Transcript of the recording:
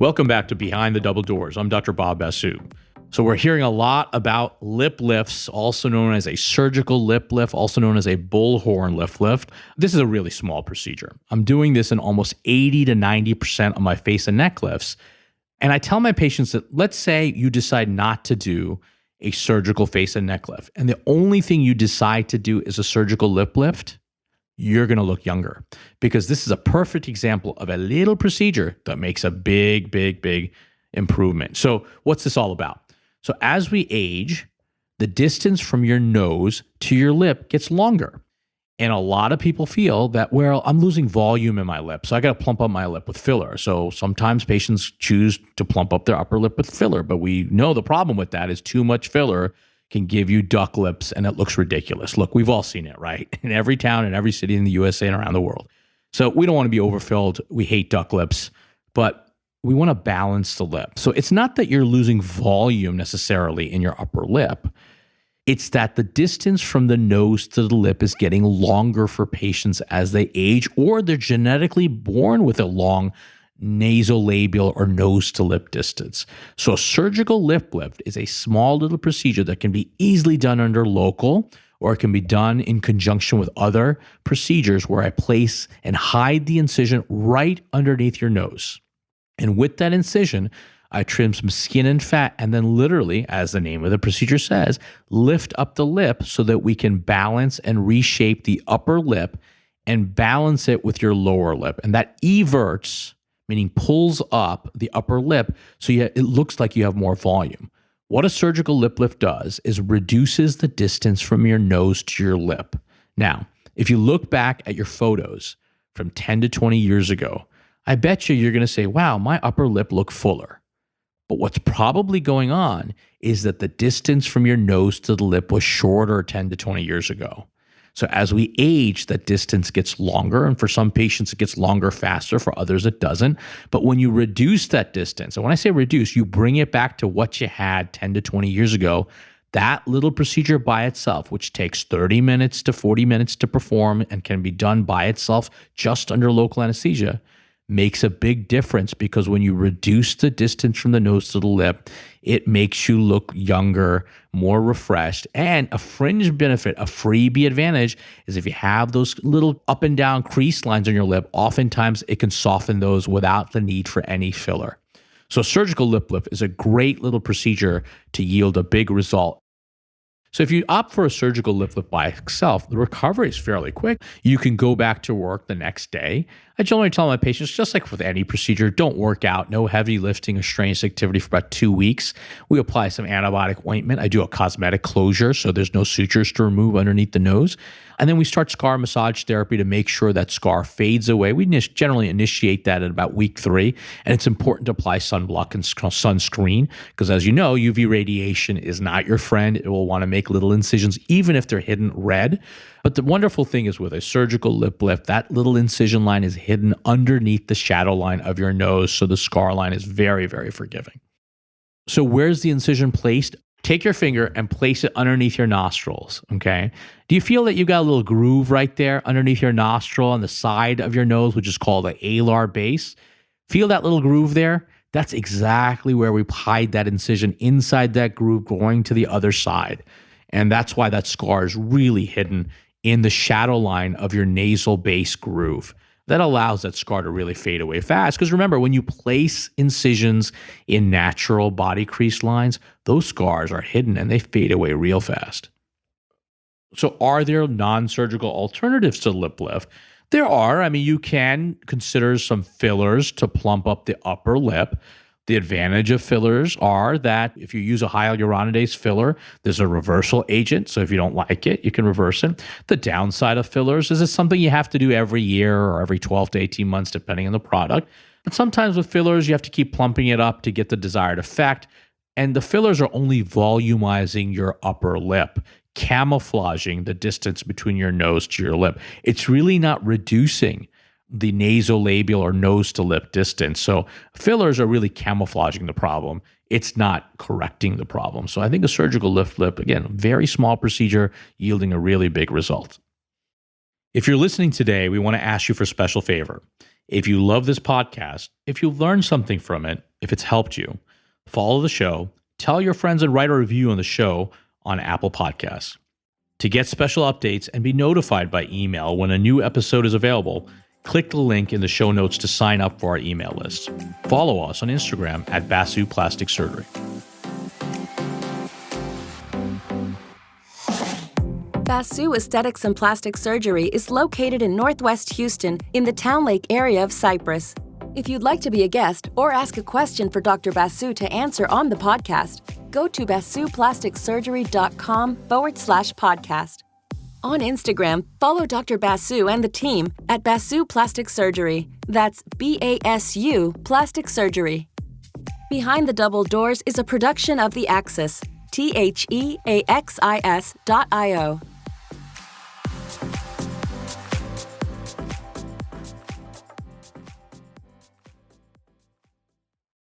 Welcome back to Behind the Double Doors. I'm Dr. Bob Basu. So we're hearing a lot about lip lifts, also known as a surgical lip lift, also known as a bullhorn lip lift. This is a really small procedure. I'm doing this in almost 80 to 90% of my face and neck lifts. And I tell my patients that let's say you decide not to do a surgical face and neck lift, and the only thing you decide to do is a surgical lip lift, you're going to look younger, because this is a perfect example of a little procedure that makes a big, big, big improvement. So what's this all about? So as we age, the distance from your nose to your lip gets longer. And a lot of people feel that, well, I'm losing volume in my lip, so I got to plump up my lip with filler. So sometimes patients choose to plump up their upper lip with filler, but we know the problem with that is too much filler can give you duck lips and it looks ridiculous. Look, we've all seen it, right? In every town, in every city in the USA and around the world. So we don't want to be overfilled. We hate duck lips, but we want to balance the lip. So it's not that you're losing volume necessarily in your upper lip. It's that the distance from the nose to the lip is getting longer for patients as they age, or they're genetically born with a long nasolabial or nose to lip distance. So a surgical lip lift is a small little procedure that can be easily done under local, or it can be done in conjunction with other procedures where I place and hide the incision right underneath your nose. And with that incision, I trim some skin and fat, and then literally, as the name of the procedure says, lift up the lip so that we can balance and reshape the upper lip and balance it with your lower lip. And that everts, meaning pulls up the upper lip so it looks like you have more volume. What a surgical lip lift does is reduces the distance from your nose to your lip. Now, if you look back at your photos from 10 to 20 years ago, I bet you're going to say, wow, my upper lip looked fuller. But what's probably going on is that the distance from your nose to the lip was shorter 10 to 20 years ago. So as we age, that distance gets longer. And for some patients, it gets longer faster. For others, it doesn't. But when you reduce that distance, and when I say reduce, you bring it back to what you had 10 to 20 years ago, that little procedure by itself, which takes 30 minutes to 40 minutes to perform and can be done by itself just under local anesthesia, makes a big difference, because when you reduce the distance from the nose to the lip, it makes you look younger, more refreshed. And a fringe benefit, a freebie advantage, is if you have those little up and down crease lines on your lip, oftentimes it can soften those without the need for any filler. So surgical lip lift is a great little procedure to yield a big result. So if you opt for a surgical lip lift by itself, the recovery is fairly quick. You can go back to work the next day. I generally tell my patients, just like with any procedure, don't work out, no heavy lifting or strenuous activity for about 2 weeks. We apply some antibiotic ointment. I do a cosmetic closure, so there's no sutures to remove underneath the nose. And then we start scar massage therapy to make sure that scar fades away. We generally initiate that at about week 3. And it's important to apply sunblock and sunscreen, because as you know, UV radiation is not your friend. It will want to make little incisions, even if they're hidden red. But the wonderful thing is with a surgical lip lift, that little incision line is hidden underneath the shadow line of your nose. So the scar line is very, very forgiving. So where's the incision placed? Take your finger and place it underneath your nostrils, okay? Do you feel that you got a little groove right there underneath your nostril on the side of your nose, which is called the alar base? Feel that little groove there? That's exactly where we hide that incision, inside that groove going to the other side. And that's why that scar is really hidden in the shadow line of your nasal base groove. That allows that scar to really fade away fast. Because remember, when you place incisions in natural body crease lines, those scars are hidden and they fade away real fast. So are there non-surgical alternatives to lip lift? There are. I mean, you can consider some fillers to plump up the upper lip. The advantage of fillers are that if you use a hyaluronidase filler, there's a reversal agent. So if you don't like it, you can reverse it. The downside of fillers is it's something you have to do every year or every 12 to 18 months, depending on the product. But sometimes with fillers, you have to keep plumping it up to get the desired effect. And the fillers are only volumizing your upper lip, camouflaging the distance between your nose to your lip. It's really not reducing the nasolabial or nose to lip distance. So fillers are really camouflaging the problem. It's not correcting the problem. So I think a surgical lip lift, again, very small procedure yielding a really big result. If you're listening today, we want to ask you for a special favor. If you love this podcast, if you learned something from it, if it's helped you, follow the show, tell your friends, and write a review on the show on Apple Podcasts. To get special updates and be notified by email when a new episode is available, click the link in the show notes to sign up for our email list. Follow us on Instagram at Basu+Surgery. Basu Aesthetics and Plastic Surgery is located in Northwest Houston in the Towne Lake area of Cypress. If you'd like to be a guest or ask a question for Dr. Basu to answer on the podcast, go to basuplasticsurgery.com/podcast. On Instagram, follow Dr. Basu and the team at Basu Plastic Surgery. That's BASU Plastic Surgery. Behind the Double Doors is a production of The Axis, THEAXIS.io.